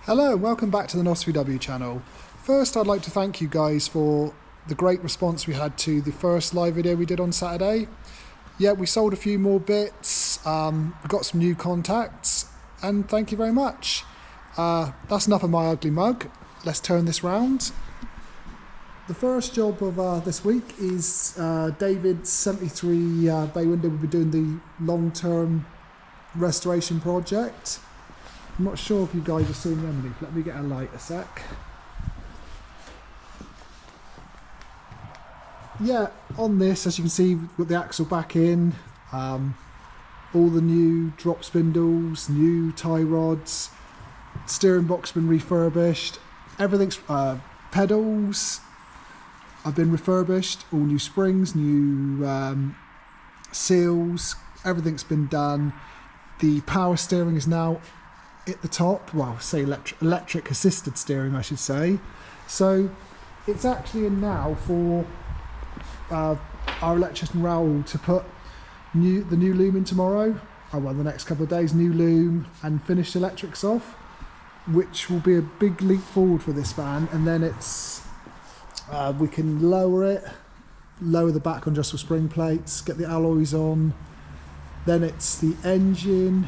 Hello and welcome back to the NOS3W channel. First, I'd like to thank you guys for the great response we had to the first live video we did on Saturday. Yeah, we sold a few more bits, we got some new contacts, and thank you very much. That's enough of my ugly mug. Let's turn this round. The first job of this week is David's 73 bay window. We'll be doing the long-term restoration project. I'm not sure if you guys are seeing the underneath. Let me get a light a sec. Yeah, on this, as you can see, we've got the axle back in, all the new drop spindles, new tie rods, steering box been refurbished, everything's pedals have been refurbished, all new springs, new seals, everything's been done. The power steering is now at the top, well, say electric assisted steering I should say. So it's actually in now for our electrician Raoul to put the new Loom in tomorrow, well, the next couple of days, new Loom and finished electrics off, which will be a big leap forward for this van. And then it's we can lower the back on adjustable spring plates, get the alloys on, then it's the engine.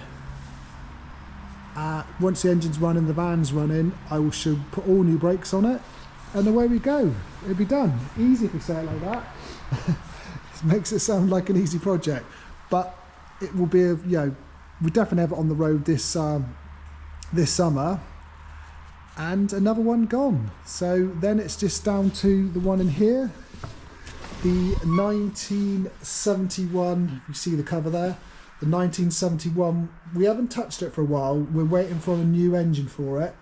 Once the engine's running, the van's running, I will put all new brakes on it, and away we go. It'll be done. Easy if you say it like that. It makes it sound like an easy project, but it will be we definitely have it on the road this summer, and another one gone. So then it's just down to the one in here, the 1971. You see the cover there. The 1971, we haven't touched it for a while. We're waiting for a new engine for it.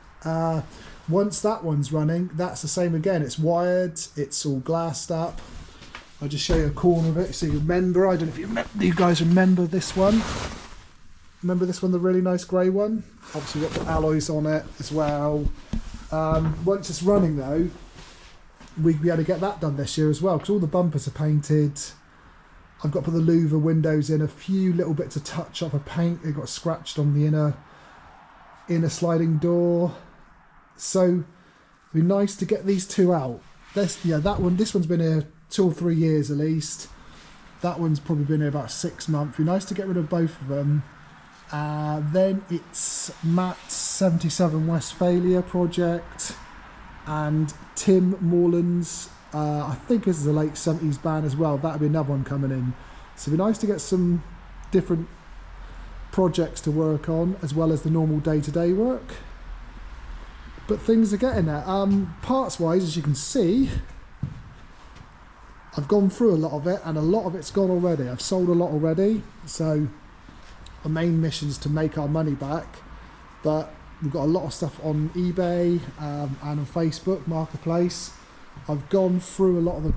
Once that one's running, that's the same again. It's wired, it's all glassed up. I'll just show you a corner of it so you remember. I don't know if you guys remember this one. Remember this one, the really nice grey one? Obviously we've got the alloys on it as well. Once it's running though, we'll be able to get that done this year as well, because all the bumpers are painted. I've got to put the louver windows in, a few little bits of touch up of paint. They got scratched on the inner sliding door. So it'd be nice to get these two out. This one's been here 2 or 3 years at least. That one's probably been here about 6 months. It'd be nice to get rid of both of them. Then it's Matt's 77 Westphalia project and Tim Morland's. I think this is a late 70s band as well. That'll be another one coming in. So it'd be nice to get some different projects to work on, as well as the normal day-to-day work. But things are getting there. Parts-wise, as you can see, I've gone through a lot of it, and a lot of it's gone already. I've sold a lot already. So our main mission is to make our money back. But we've got a lot of stuff on eBay and on Facebook Marketplace. I've gone through a lot of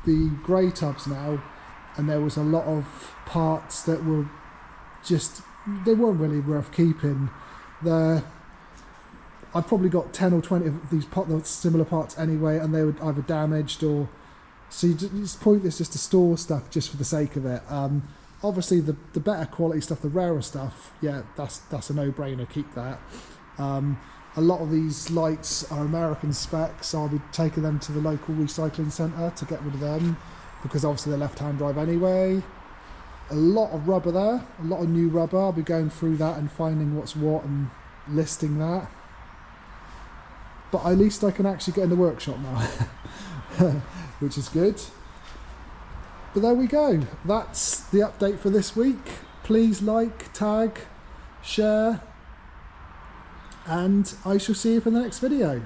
the grey tubs now, and there was a lot of parts that were they weren't really worth keeping. I've probably got 10 or 20 of these similar parts anyway, and they were either damaged or... So it's pointless just to store stuff just for the sake of it. Obviously the better quality stuff, the rarer stuff, yeah, that's a no-brainer, keep that. A lot of these lights are American specs, so I'll be taking them to the local recycling centre to get rid of them, because obviously they're left-hand drive anyway. A lot of rubber there, a lot of new rubber. I'll be going through that and finding what's what and listing that. But at least I can actually get in the workshop now, which is good. But there we go. That's the update for this week. Please like, tag, share, and I shall see you for the next video.